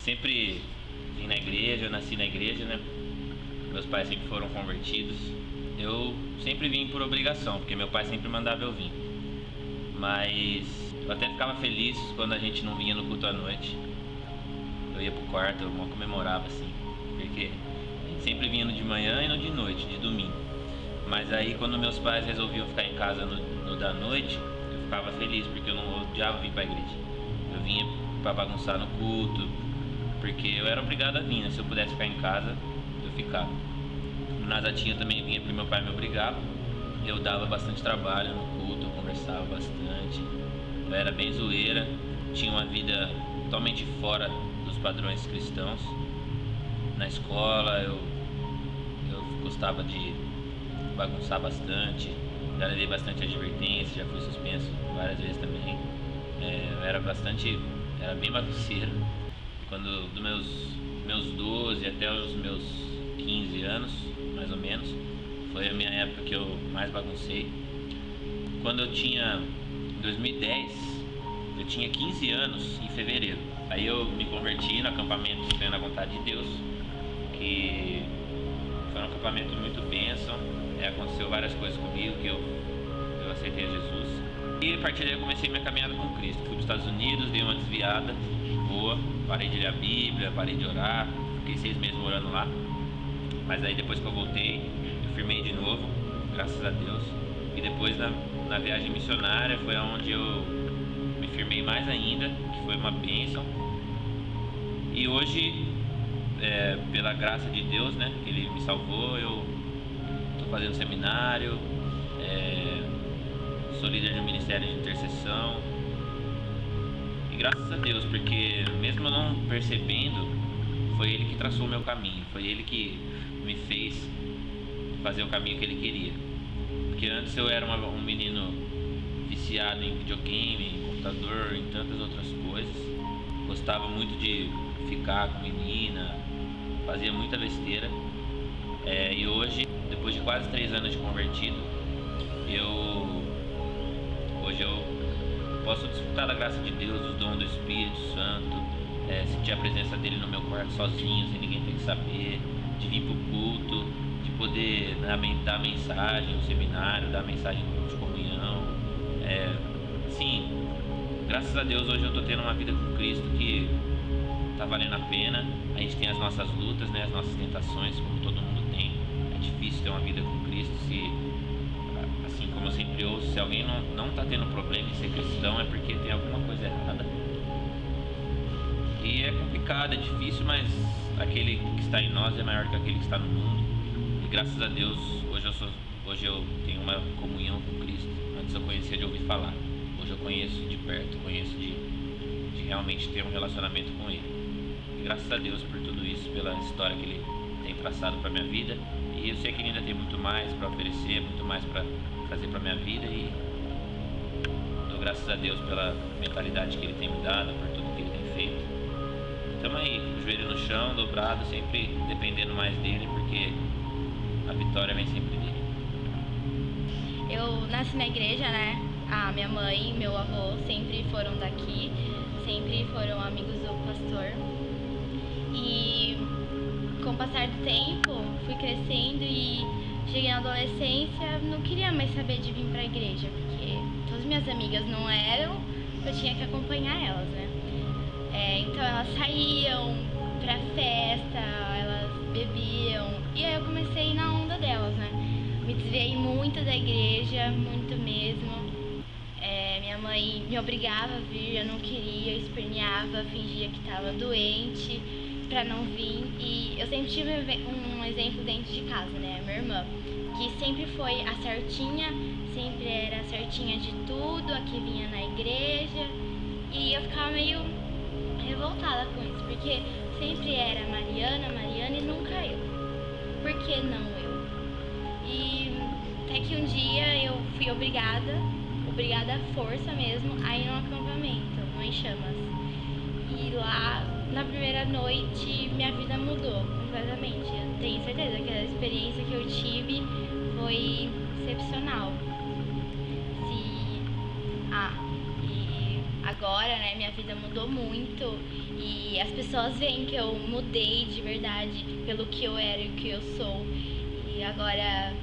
sempre vim na igreja, eu nasci na igreja, né? Meus pais sempre foram convertidos. Eu sempre vim por obrigação, porque meu pai sempre mandava eu vir. Mas eu até ficava feliz quando a gente não vinha no culto à noite. Eu ia pro quarto, eu comemorava assim, porque a gente sempre vinha no de manhã e no de noite, de domingo. Mas aí quando meus pais resolviam ficar em casa no da noite, eu ficava feliz, porque eu não odiava vir pra igreja. Eu vinha pra bagunçar no culto, porque eu era obrigado a vir, né? Se eu pudesse ficar em casa, eu ficava. O Nazatinho também vinha porque meu pai me obrigava. Eu dava bastante trabalho no culto, eu conversava bastante. Eu era bem zoeira, tinha uma vida totalmente fora dos padrões cristãos. Na escola eu gostava de bagunçar bastante, já levei bastante advertência, já fui suspenso várias vezes também. Eu era bem bagunceiro. Quando dos meus 12 até os meus 15 anos, mais ou menos, foi a minha época que eu mais baguncei. Quando eu tinha, em 2010, eu tinha 15 anos em fevereiro. Aí eu me converti no acampamento Crendo na Vontade de Deus, que foi um acampamento muito bênção. Aconteceu várias coisas comigo, que eu aceitei Jesus. E a partir daí eu comecei minha caminhada com Cristo. Fui para os Estados Unidos, dei uma desviada boa, parei de ler a Bíblia, parei de orar, fiquei 6 meses morando lá. Mas aí depois que eu voltei, eu firmei de novo, graças a Deus. E depois na viagem missionária foi onde eu me firmei mais ainda, que foi uma bênção. E hoje, pela graça de Deus, né, que Ele me salvou, eu estou fazendo seminário, sou líder de um ministério de intercessão. E graças a Deus, porque mesmo eu não percebendo, foi Ele que traçou o meu caminho, foi Ele que me fez fazer o caminho que Ele queria. Porque antes eu era um menino viciado em videogame, em computador, em tantas outras coisas. Gostava muito de ficar com menina, fazia muita besteira. E hoje, depois de quase 3 anos de convertido, hoje eu posso desfrutar da graça de Deus, dos dons do Espírito Santo, sentir a presença dele no meu quarto sozinho, sem ninguém ter que saber, de vir pro culto, de poder dar mensagem no seminário, dar mensagem no culto de comunhão. Sim, graças a Deus hoje eu tô tendo uma vida com Cristo que tá valendo a pena. A gente tem as nossas lutas, né, as nossas tentações, como todo mundo tem. É difícil ter uma vida com Cristo. Assim como eu sempre ouço, se alguém não tá tendo problema em ser cristão, é porque tem alguma coisa errada. E é complicado, é difícil, mas aquele que está em nós é maior que aquele que está no mundo. E graças a Deus, hoje eu tenho uma comunhão com Cristo. Antes eu conhecia de ouvir falar. Hoje eu conheço de perto, conheço de realmente ter um relacionamento com Ele. E graças a Deus por tudo isso, pela história que Ele tem traçado para minha vida. E eu sei que Ele ainda tem muito mais para oferecer, muito mais para trazer para minha vida. E dou graças a Deus pela mentalidade que Ele tem me dado, por tudo que Ele tem feito. Estamos aí, o joelho no chão, dobrado, sempre dependendo mais dele, porque a vitória vem sempre dele. Eu nasci na igreja, né? A minha mãe e meu avô sempre foram daqui, sempre foram amigos do pastor. E com o passar do tempo, fui crescendo e cheguei na adolescência, não queria mais saber de vir pra igreja, porque todas minhas amigas não eram, eu tinha que acompanhar elas, né? Então elas saíam pra festa, elas bebiam, e aí eu comecei a ir na onda delas, né? Me desviei muito da igreja, muito mesmo. Minha mãe me obrigava a vir, eu não queria, eu esperneava, fingia que estava doente pra não vir. E eu sempre tive um exemplo dentro de casa, né? A minha irmã, que sempre foi a certinha, sempre era a certinha de tudo, a que vinha na igreja. E eu ficava meio revoltada com isso, porque sempre era Mariana e nunca eu. Por que não eu? E até que um dia eu fui obrigada à força mesmo, a ir num acampamento, no Em Chamas. E lá, na primeira noite, minha vida mudou completamente. Eu tenho certeza que a experiência que eu tive foi excepcional. E agora, né, minha vida mudou muito e as pessoas veem que eu mudei de verdade pelo que eu era e o que eu sou. E agora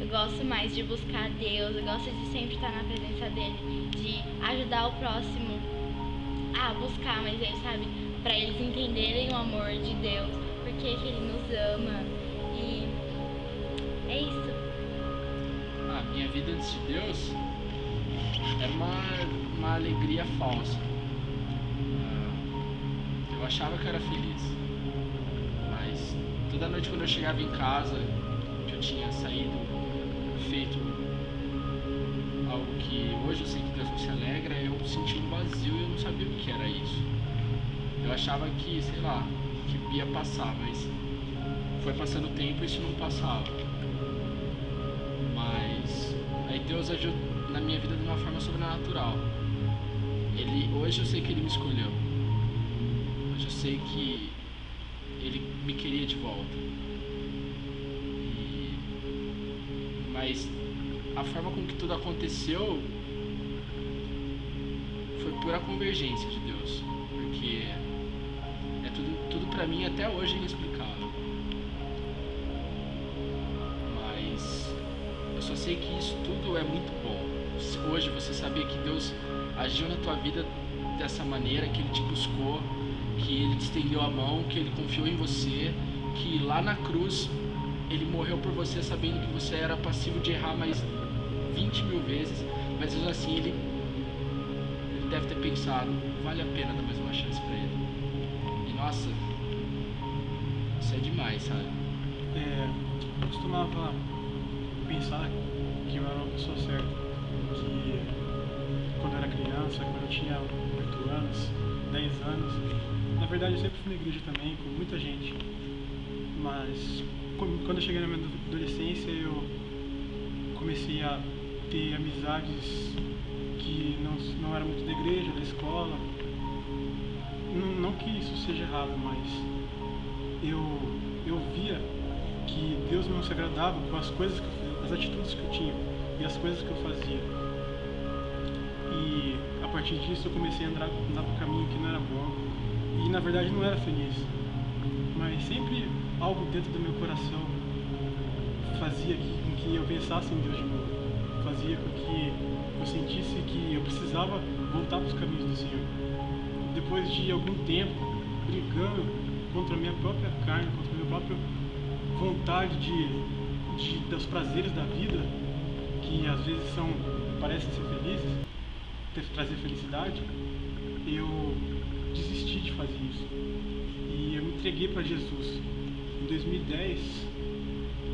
eu gosto mais de buscar Deus, eu gosto de sempre estar na presença dele, de ajudar o próximo a buscar mais ele, sabe? Pra eles entenderem o amor de Deus, porque que ele nos ama. E é isso. A minha vida antes de Deus era uma alegria falsa. Eu achava que eu era feliz, mas toda noite quando eu chegava em casa, que eu tinha saído, feito algo que hoje eu sei que Deus não se alegra, eu sentia um vazio e eu não sabia o que era isso. Eu achava que, sei lá, que ia passar, mas foi passando o tempo e isso não passava. Mas aí Deus agiu na minha vida de uma forma sobrenatural. Hoje eu sei que Ele me escolheu. Hoje eu sei que Ele me queria de volta. Mas a forma com que tudo aconteceu foi pura convergência de Deus. Porque tudo pra mim até hoje é inexplicável. Mas eu só sei que isso tudo é muito bom. Hoje você saber que Deus agiu na tua vida dessa maneira, que Ele te buscou, que Ele te estendeu a mão, que Ele confiou em você, que lá na cruz Ele morreu por você sabendo que você era passivo de errar mais 20 mil vezes, mas mesmo assim Ele deve ter pensado, vale a pena dar mais uma chance pra Ele. E nossa, isso é demais, sabe? Eu costumava pensar que eu era uma pessoa certa, que quando eu era criança, quando eu tinha 8 anos, 10 anos, na verdade eu sempre fui na igreja também, com muita gente, mas quando eu cheguei na minha adolescência eu comecei a ter amizades que não eram muito da igreja, da escola. Não que isso seja errado, mas eu via que Deus não se agradava com as coisas que eu fazia, as atitudes que eu tinha e as coisas que eu fazia. E a partir disso eu comecei a andar por um caminho que não era bom e na verdade não era feliz. Mas sempre algo dentro do meu coração fazia com que eu pensasse em Deus de novo. Fazia com que eu sentisse que eu precisava voltar para os caminhos do Senhor. Depois de algum tempo brigando contra a minha própria carne, contra a minha própria vontade dos prazeres da vida, que às vezes parecem ser felizes, trazer felicidade, eu desisti de fazer isso. E eu me entreguei para Jesus. Em 2010,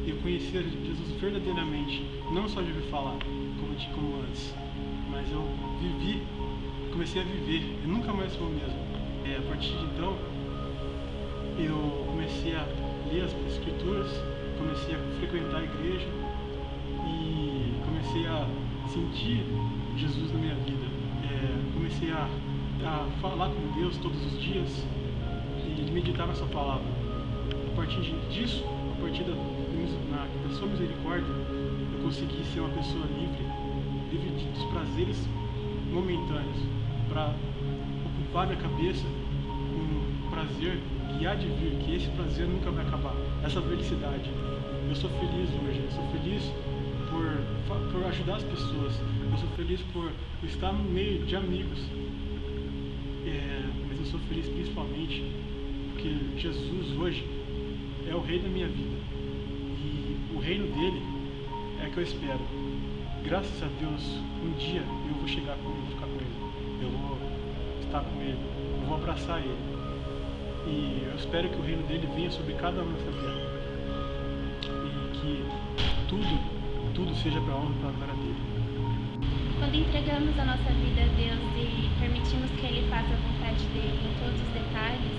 eu conheci Jesus verdadeiramente, não só de ouvir falar, como antes, mas eu comecei a viver, eu nunca mais sou o mesmo. A partir de então, eu comecei a ler as escrituras, comecei a frequentar a igreja e comecei a sentir Jesus na minha vida. Comecei a falar com Deus todos os dias e meditar na sua palavra. A partir disso, a partir da sua misericórdia, eu consegui ser uma pessoa livre dos prazeres momentâneos, para ocupar minha cabeça com um prazer que há de vir, que esse prazer nunca vai acabar, essa felicidade. Eu sou feliz hoje, eu sou feliz por ajudar as pessoas, eu sou feliz por estar no meio de amigos, mas eu sou feliz principalmente porque Jesus hoje é o rei da minha vida e o reino dele é que eu espero. Graças a Deus, um dia eu vou chegar com ele, vou ficar com ele, eu vou estar com ele, eu vou abraçar ele e eu espero que o reino dele venha sobre cada um nessa terra e que tudo seja para a honra e para a glória dele. Quando entregamos a nossa vida a Deus e permitimos que Ele faça a vontade dele em todos os detalhes,